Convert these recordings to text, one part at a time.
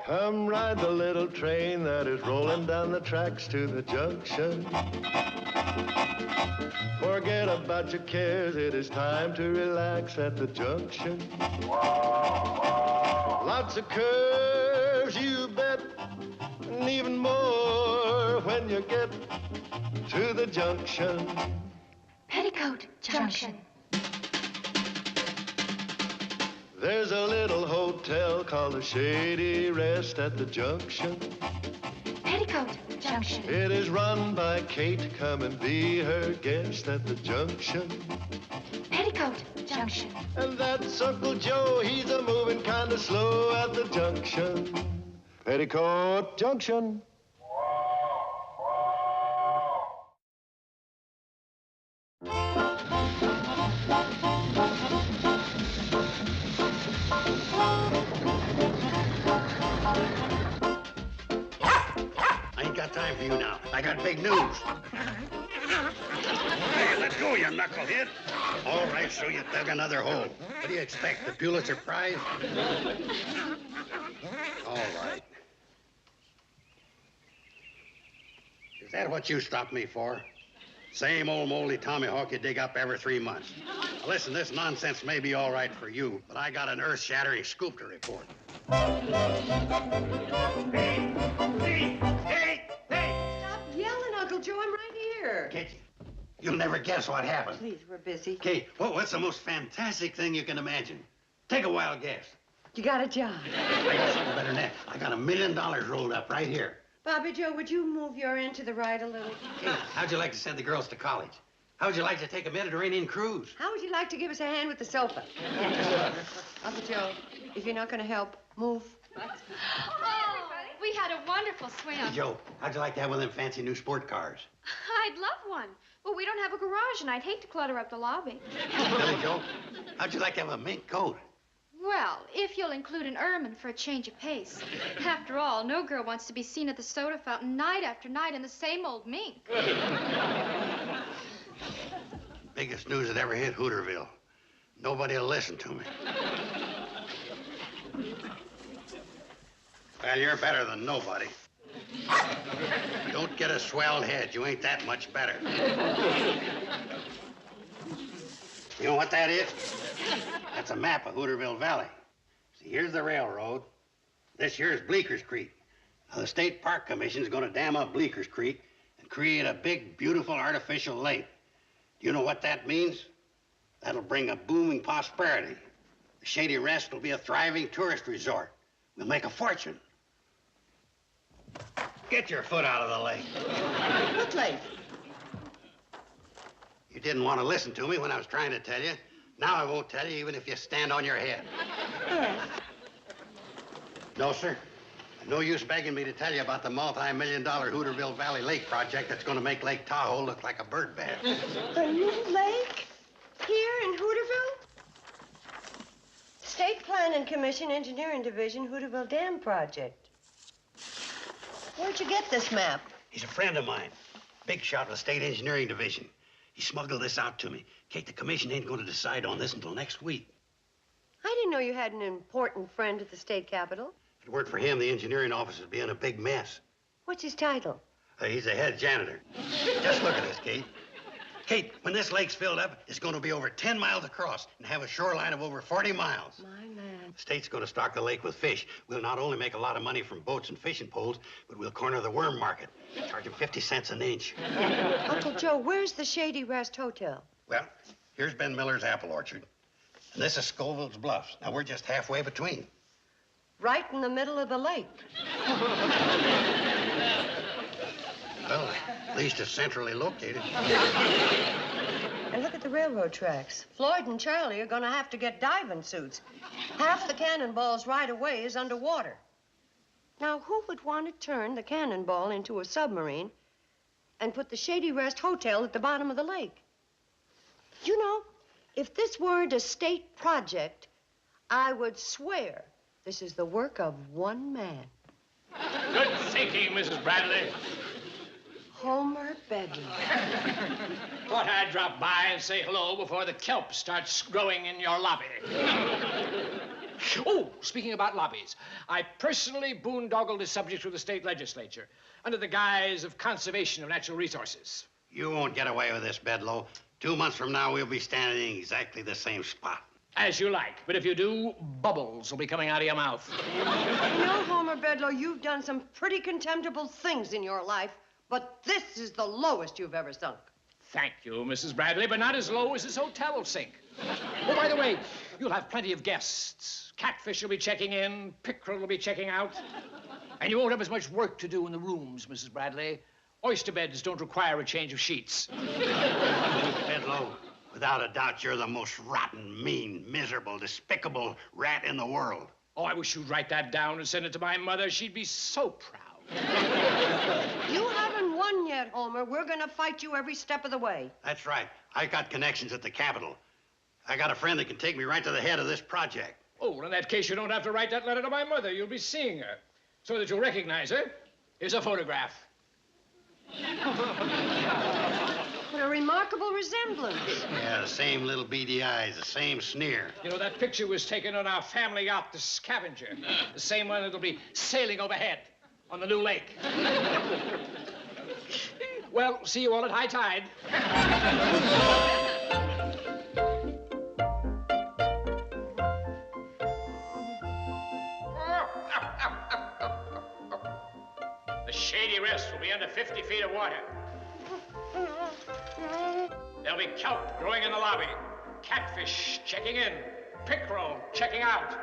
Come ride the little train that is rolling down the tracks to the junction. Forget about your cares, it is time to relax at the junction. Lots of curves, you bet, and even more when you get to the junction. Petticoat Junction. There's a little hotel called the Shady Rest at the junction. Petticoat Junction. It is run by Kate. Come and be her guest at the junction. Petticoat Junction. And that's Uncle Joe. He's a moving kind of slow at the junction. Petticoat Junction. Time for you now. I got big news. Hey, let go, you knucklehead. All right, so you dug another hole. What do you expect, the Pulitzer Prize? All right. Is that what you stopped me for? Same old moldy tomahawk you dig up every 3 months. Now, listen, this nonsense may be all right for you, but I got an earth-shattering scoop to report. Hey! Stop yelling, Uncle Joe. I'm right here. Kate, you'll never guess what happened. Please, we're busy. Kate, what's the most fantastic thing you can imagine? Take a wild guess. You got a job. I got something better than that. I got $1 million rolled up right here. Bobby Joe, would you move your end to the right a little? Kate, how'd you like to send the girls to college? How'd you like to take a Mediterranean cruise? How would you like to give us a hand with the sofa? Uncle Joe, if you're not going to help, move. Oh, we had a wonderful swim. Hey, Joe, how'd you like to have one of them fancy new sport cars? I'd love one. But we don't have a garage, and I'd hate to clutter up the lobby. Billy Joe, how'd you like to have a mink coat? Well, if you'll include an ermine for a change of pace. After all, no girl wants to be seen at the soda fountain night after night in the same old mink. Biggest news that ever hit Hooterville. Nobody will listen to me. Well, you're better than nobody. Don't get a swelled head. You ain't that much better. You know what that is? That's a map of Hooterville Valley. See, here's the railroad. This here's Bleeker's Creek. Now, the State Park Commission's going to dam up Bleeker's Creek and create a big, beautiful artificial lake. Do you know what that means? That'll bring a booming prosperity. The Shady Rest will be a thriving tourist resort. We'll make a fortune. Get your foot out of the lake. What lake? You didn't want to listen to me when I was trying to tell you. Now I won't tell you even if you stand on your head. No, sir. No use begging me to tell you about the multi-million-dollar Hooterville Valley Lake project that's going to make Lake Tahoe look like a bird bath. A new lake? Here in Hooterville? State Planning Commission, Engineering Division, Hooterville Dam Project. Where'd you get this map? He's a friend of mine. Big shot of the State Engineering Division. He smuggled this out to me. Kate, the commission ain't going to decide on this until next week. I didn't know you had an important friend at the state capitol. If it weren't for him, the engineering office would be in a big mess. What's his title? He's the head janitor. Just look at this, Kate. Kate, when this lake's filled up, it's going to be over 10 miles across and have a shoreline of over 40 miles. My man. The state's going to stock the lake with fish. We'll not only make a lot of money from boats and fishing poles, but we'll corner the worm market, charging 50 cents an inch. Uncle Joe, where's the Shady Rest Hotel? Well, here's Ben Miller's apple orchard, and this is Scoville's Bluffs. Now, we're just halfway between. Right in the middle of the lake. Well, at least it's centrally located. And look at the railroad tracks. Floyd and Charlie are going to have to get diving suits. Half the cannonballs right away is underwater. Now, who would want to turn the cannonball into a submarine and put the Shady Rest Hotel at the bottom of the lake? You know, if this weren't a state project, I would swear this is the work of one man. Good thinking, Mrs. Bradley. Homer Bedley. Thought I'd drop by and say hello before the kelp starts growing in your lobby. Oh, speaking about lobbies, I personally boondoggled this subject to the state legislature under the guise of conservation of natural resources. You won't get away with this, Bedloe. 2 months from now, we'll be standing in exactly the same spot. As you like, but if you do, bubbles will be coming out of your mouth. You know, Homer Bedloe, you've done some pretty contemptible things in your life, but this is the lowest you've ever sunk. Thank you, Mrs. Bradley, but not as low as this hotel will sink. Oh, by the way, you'll have plenty of guests. Catfish will be checking in, pickerel will be checking out. And you won't have as much work to do in the rooms, Mrs. Bradley. Oyster beds don't require a change of sheets. Bedloe, without a doubt, you're the most rotten, mean, miserable, despicable rat in the world. Oh, I wish you'd write that down and send it to my mother. She'd be so proud. You haven't won yet, Homer. We're going to fight you every step of the way. That's right. I got connections at the Capitol. I got a friend that can take me right to the head of this project. Oh, well, in that case, you don't have to write that letter to my mother. You'll be seeing her. So that you'll recognize her. Here's a photograph. What a remarkable resemblance. Yeah, the same little beady eyes, the same sneer. You know, that picture was taken on our family yacht, the Scavenger. The same one that'll be sailing overhead on the new lake. Well, see you all at high tide. The Shady Rest will be under 50 feet of water. There'll be kelp growing in the lobby, catfish checking in, pickerel checking out.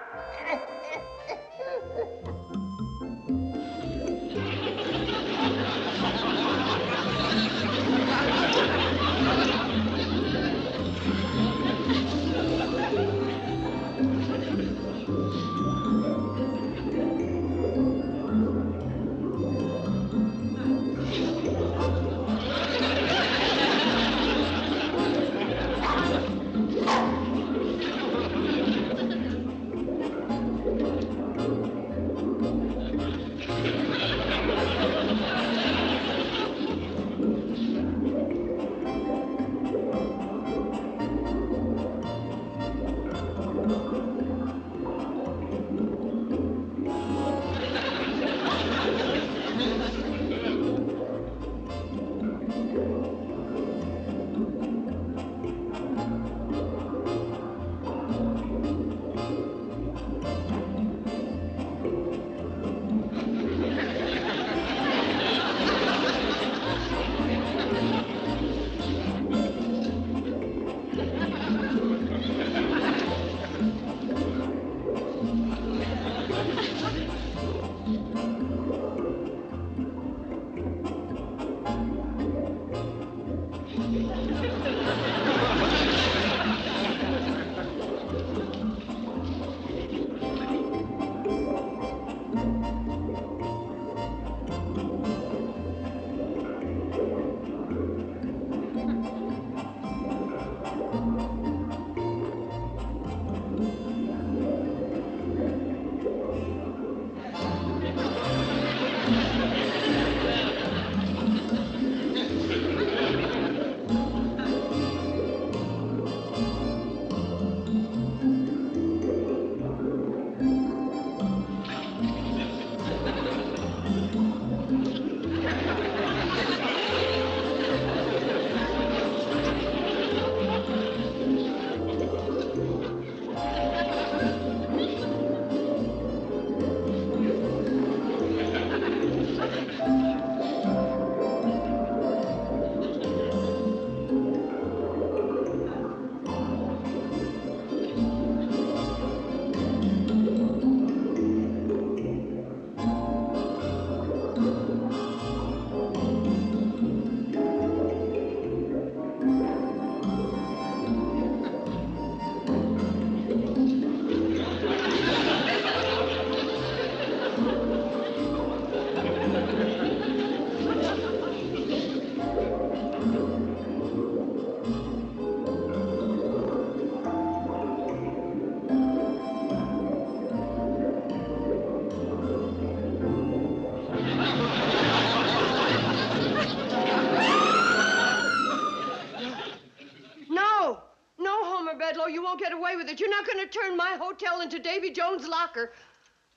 that you're not going to turn my hotel into Davy Jones' locker,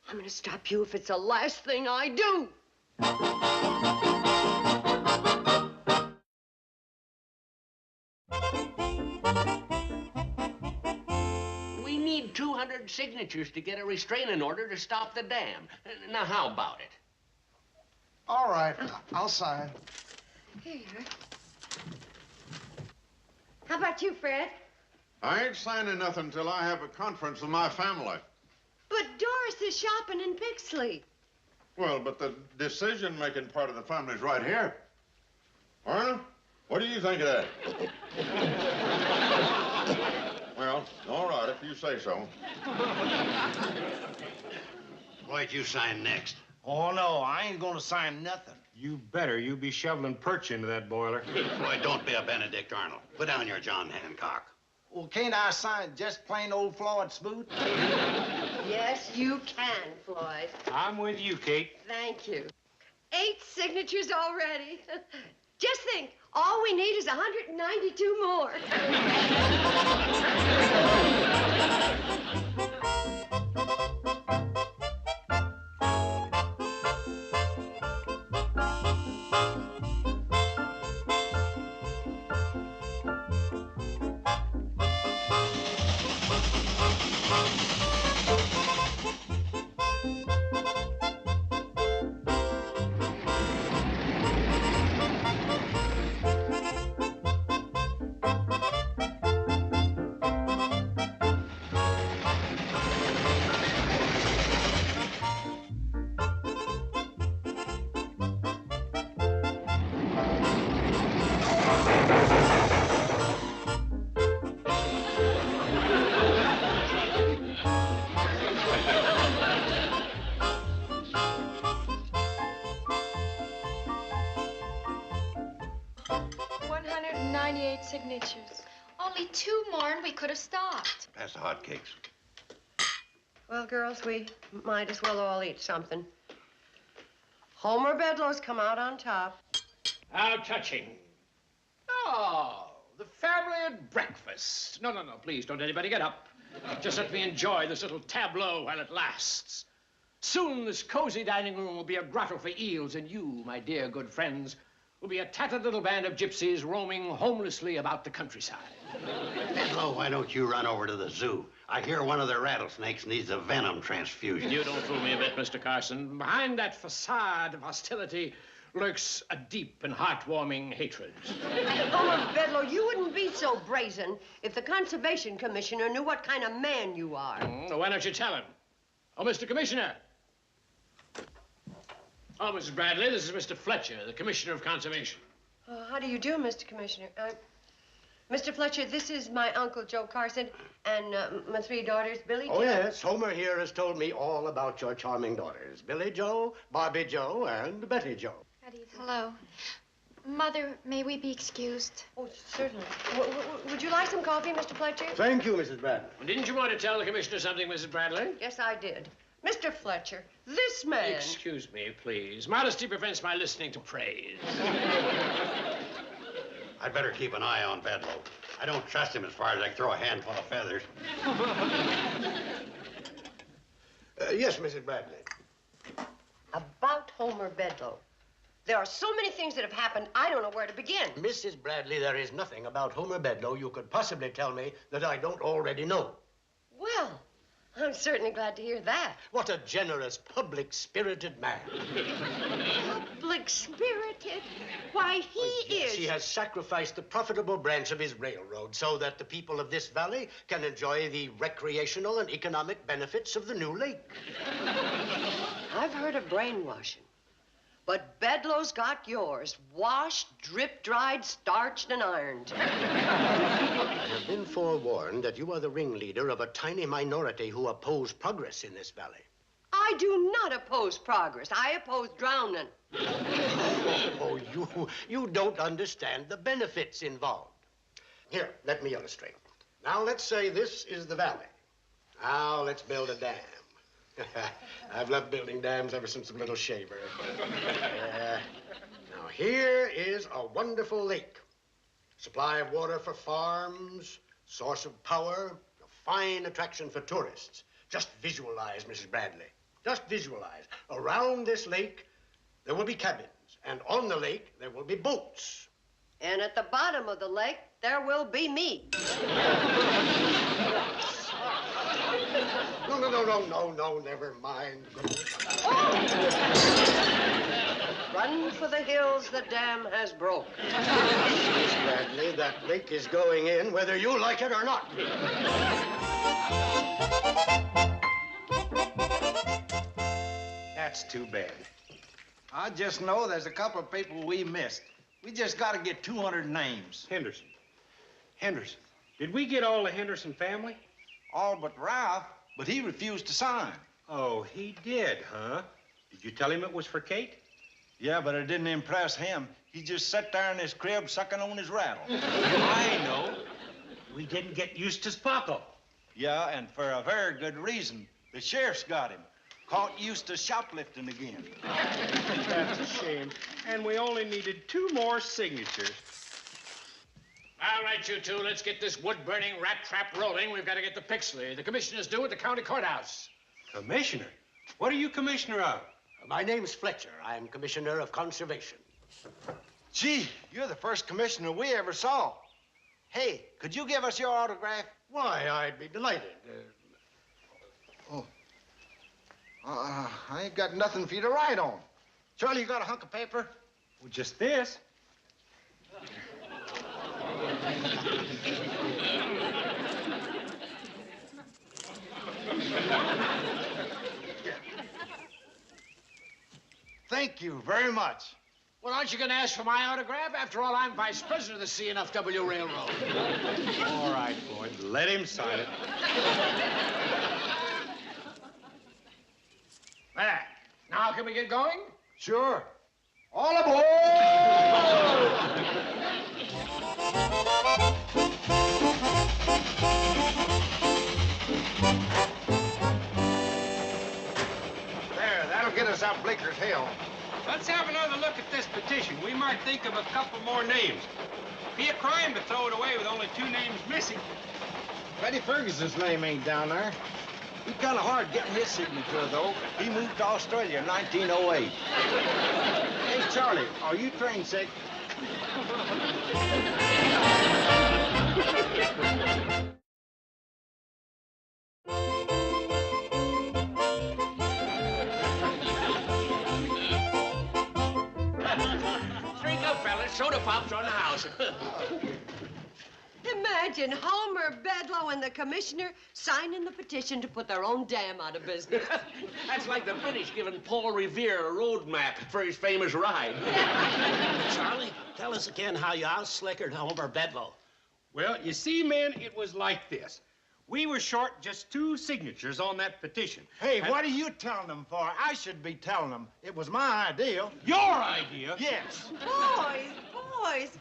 I'm going to stop you if it's the last thing I do. We need 200 signatures to get a restraining order to stop the dam. Now, how about it? All right, I'll sign. Here you are. How about you, Fred? I ain't signing nothing until I have a conference with my family. But Doris is shopping in Pixley. Well, but the decision-making part of the family's right here. Arnold, what do you think of that? Well, all right, if you say so. Why'd you sign next? Oh, no, I ain't gonna sign nothing. You better. You be shoveling perch into that boiler. Boy, don't be a Benedict Arnold. Put down your John Hancock. Well, can't I sign just plain old Floyd Smoot? Yes, you can, Floyd. I'm with you, Kate. Thank you. 8 signatures already. Just think, all we need is 192 more. 198 signatures. Only 2 more and we could have stopped. Pass the hotcakes. Well, girls, we might as well all eat something. Homer Bedloe's come out on top. How touching. Oh, the family at breakfast. No, please, don't anybody get up. Just let me enjoy this little tableau while it lasts. Soon this cozy dining room will be a grotto for eels, and you, my dear good friends, will be a tattered little band of gypsies roaming homelessly about the countryside. Bedloe, why don't you run over to the zoo? I hear one of their rattlesnakes needs a venom transfusion. You don't fool me a bit, Mr. Carson. Behind that facade of hostility lurks a deep and heartwarming hatred. Homer Bedloe, you wouldn't be so brazen if the Conservation Commissioner knew what kind of man you are. Why don't you tell him? Oh, Mr. Commissioner. Oh, Mrs. Bradley, this is Mr. Fletcher, the Commissioner of Conservation. How do you do, Mr. Commissioner? Mr. Fletcher, this is my Uncle Joe Carson and my 3 daughters, Billy, Oh, Joe. yes. Homer here has told me all about your charming daughters. Billy Joe, Barbie Joe, and Betty Joe. Hello. Mother, may we be excused? Oh, certainly. Would you like some coffee, Mr. Fletcher? Thank you, Mrs. Bradley. Didn't you want to tell the Commissioner something, Mrs. Bradley? Yes, I did. Mr. Fletcher, this man... Excuse me, please. Modesty prevents my listening to praise. I'd better keep an eye on Bedloe. I don't trust him as far as I can throw a handful of feathers. Yes, Mrs. Bradley. About Homer Bedloe. There are so many things that have happened, I don't know where to begin. Mrs. Bradley, there is nothing about Homer Bedloe you could possibly tell me that I don't already know. Well, I'm certainly glad to hear that. What a generous, public-spirited man. Public-spirited? Why, he is... He has sacrificed the profitable branch of his railroad so that the people of this valley can enjoy the recreational and economic benefits of the new lake. I've heard of brainwashing. But Bedloe's got yours. Washed, drip-dried, starched, and ironed. I have been forewarned that you are the ringleader of a tiny minority who oppose progress in this valley. I do not oppose progress. I oppose drowning. Oh, you don't understand the benefits involved. Here, let me illustrate. Now, let's say this is the valley. Now, let's build a dam. I've loved building dams ever since a little shaver. Now, here is a wonderful lake. Supply of water for farms, source of power, a fine attraction for tourists. Just visualize, Mrs. Bradley. Just visualize. Around this lake, there will be cabins. And on the lake, there will be boats. And at the bottom of the lake, there will be me. No, never mind. Run for the hills the dam has broke. Miss Bradley, that lake is going in whether you like it or not. That's too bad. I just know there's a couple of people we missed. We just got to get 200 names. Henderson. Did we get all the Henderson family? All but Ralph, but he refused to sign. Oh, he did, huh? Did you tell him it was for Kate? Yeah, but it didn't impress him. He just sat there in his crib sucking on his rattle. I know. We didn't get Eustace Paco. Yeah, and for a very good reason. The sheriff's got him. Caught Eustace shoplifting again. That's a shame. And we only needed 2 more signatures. All right, you two, let's get this wood-burning rat trap rolling. We've got to get to Pixley. The commissioner's due at the county courthouse. Commissioner? What are you commissioner of? My name's Fletcher. I'm Commissioner of Conservation. Gee, you're the first commissioner we ever saw. Hey, could you give us your autograph? Why, I'd be delighted. I ain't got nothing for you to write on. Charlie, you got a hunk of paper? Well, just this. Thank you very much. Well, aren't you going to ask for my autograph? After all, I'm vice president of the C&FW Railroad. All right, Floyd, let him sign it. There. Now, can we get going? Sure. All aboard! There, that'll get us out Bleeker's Hill. Let's have another look at this petition. We might think of a couple more names. Be a crime to throw it away with only 2 names missing. Freddie Ferguson's name ain't down there. He's kind of hard getting his signature, though. He moved to Australia in 1908. Hey, Charlie, are you train sick? Drink up, fellas. Soda pop's on the house. Imagine Homer, Bedloe, and the commissioner signing the petition to put their own dam out of business. That's like the British giving Paul Revere a road map for his famous ride. Charlie, tell us again how you out-slickered Homer Bedloe. Well, you see, men, it was like this. We were short just 2 signatures on that petition. Hey, what are you telling them for? I should be telling them. It was my idea. Your idea? Yes. Boys,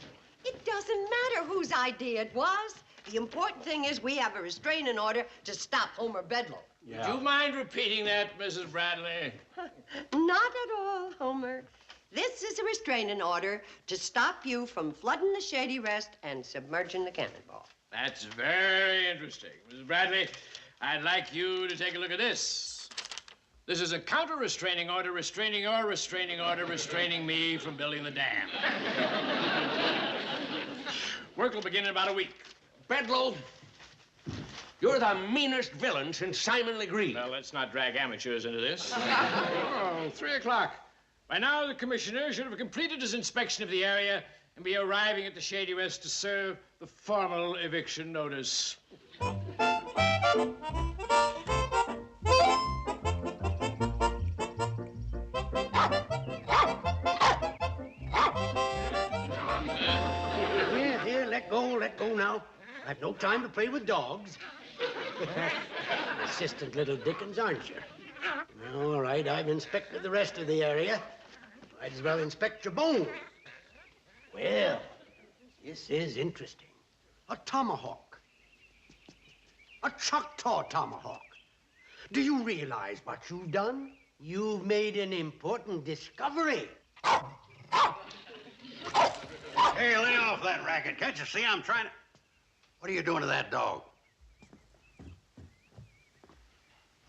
it doesn't matter whose idea it was. The important thing is we have a restraining order to stop Homer Bedloe. Yeah. Would you mind repeating that, Mrs. Bradley? Not at all, Homer. This is a restraining order to stop you from flooding the Shady Rest and submerging the cannonball. That's very interesting. Mrs. Bradley, I'd like you to take a look at this. This is a counter-restraining order restraining your restraining order restraining me from building the dam. Work will begin in about a week. Bedloe, you're the meanest villain since Simon Legree. Well, let's not drag amateurs into this. Oh, 3 o'clock. By now, the commissioner should have completed his inspection of the area and be arriving at the Shady Rest to serve the formal eviction notice. Here, let go now. I've no time to play with dogs. Assistant little Dickens, aren't you? All right, I've inspected the rest of the area. Might as well inspect your bone. Well, this is interesting. A tomahawk. A Choctaw tomahawk. Do you realize what you've done? You've made an important discovery. Hey, lay off that racket. Can't you see I'm trying to... What are you doing to that dog?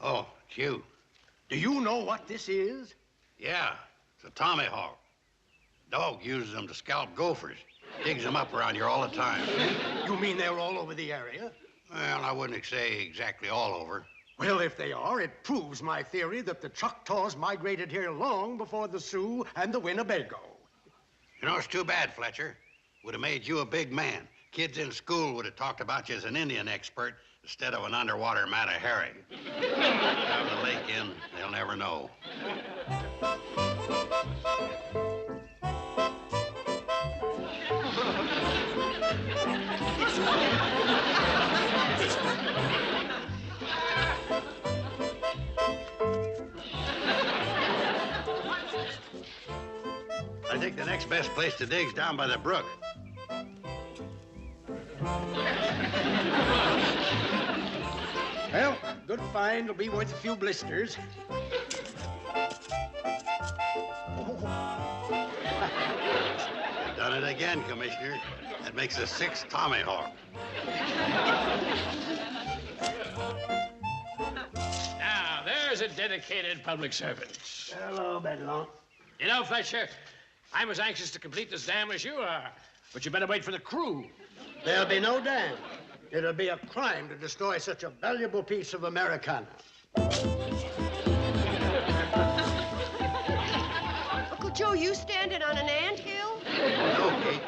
Oh, it's you. Do you know what this is? Yeah, it's a tomahawk. Dog uses them to scalp gophers. Digs them up around here all the time. You mean they're all over the area? Well, I wouldn't say exactly all over. Well, if they are, it proves my theory that the Choctaws migrated here long before the Sioux and the Winnebago. You know, it's too bad, Fletcher. Would have made you a big man. Kids in school would have talked about you as an Indian expert instead of an underwater Matahari. Have the lake in, they'll never know. I think the next best place to dig's down by the brook. Well, good find will be worth a few blisters. Done it again, Commissioner. That makes the 6th tomahawk. Now, there's a dedicated public servant. Hello, Bedlow. You know, Fletcher, I'm as anxious to complete this dam as you are, but you better wait for the crew. There'll be no dam. It'll be a crime to destroy such a valuable piece of Americana. Uncle Joe, you standing on an anthill? No, Kate.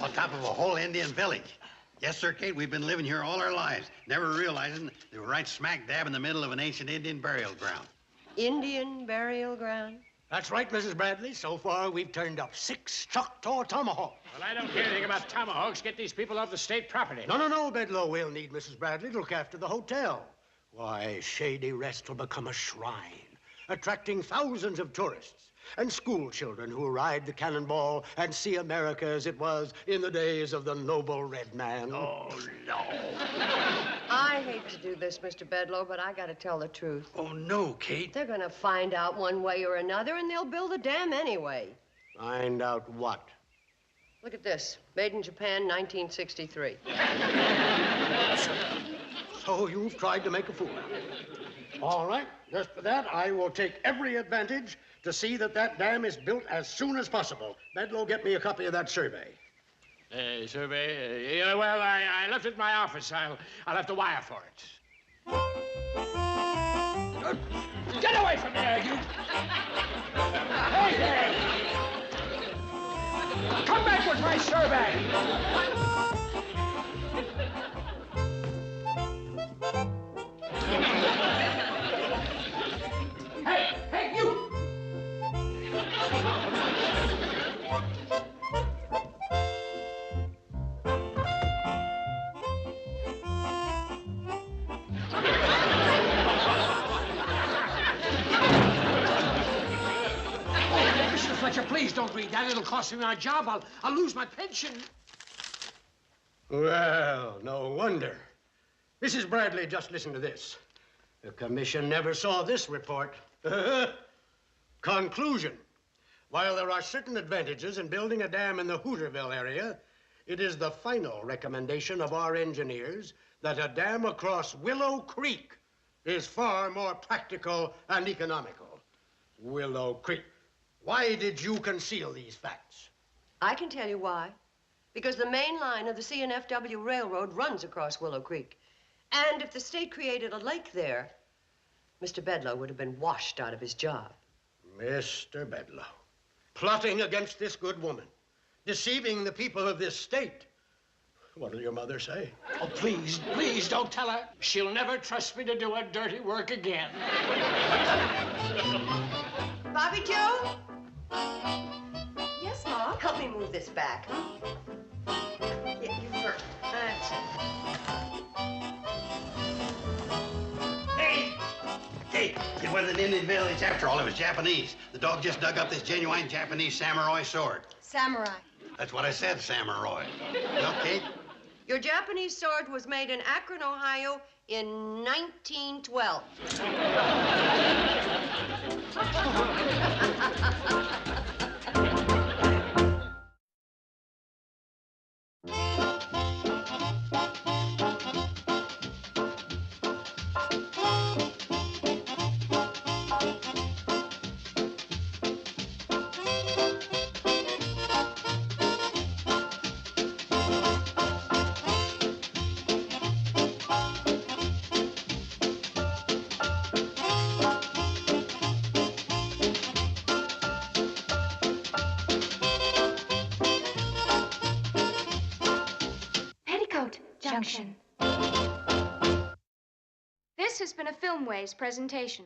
On top of a whole Indian village. Yes, sir, Kate, we've been living here all our lives, never realizing that we're right smack dab in the middle of an ancient Indian burial ground. Indian burial ground? That's right, Mrs. Bradley. So far, we've turned up 6 Choctaw tomahawks. Well, I don't care anything about tomahawks. Get these people off the state property. No, Bedlow. We'll need Mrs. Bradley to look after the hotel. Why, Shady Rest will become a shrine, attracting thousands of tourists and school children who ride the cannonball and see America as it was in the days of the noble red man. Oh, no. I hate to do this, Mr. Bedlow, but I gotta tell the truth. Oh, no, Kate. They're gonna find out one way or another, and they'll build a dam anyway. Find out what? Look at this. Made in Japan, 1963. So you've tried to make a fool of me. All right, just for that, I will take every advantage to see that that dam is built as soon as possible. Bedlow, get me a copy of that survey. Survey? Well, I left it in my office. I'll have to wire for it. Get away from there, you! Hey there! Come back with my survey! Hey, you! Mr. Fletcher, please don't read that. It'll cost me my job. I'll lose my pension. Well, no wonder. Mrs. Bradley, just listen to this. The commission never saw this report. Conclusion. While there are certain advantages in building a dam in the Hooterville area, it is the final recommendation of our engineers that a dam across Willow Creek is far more practical and economical. Willow Creek. Why did you conceal these facts? I can tell you why. Because the main line of the C&FW Railroad runs across Willow Creek. And if the state created a lake there, Mr. Bedlow would have been washed out of his job. Mr. Bedlow, plotting against this good woman, deceiving the people of this state. What'll your mother say? Oh, please don't tell her. She'll never trust me to do her dirty work again. Bobby Joe? Yes, Mom? Help me move this back, huh? Yeah, you first. That's it. Hey, it wasn't an Indian village after all. It was Japanese. The dog just dug up this genuine Japanese samurai sword. Samurai. That's what I said, samurai. Okay? Your Japanese sword was made in Akron, Ohio in 1912. Junction. This has been a Filmways presentation.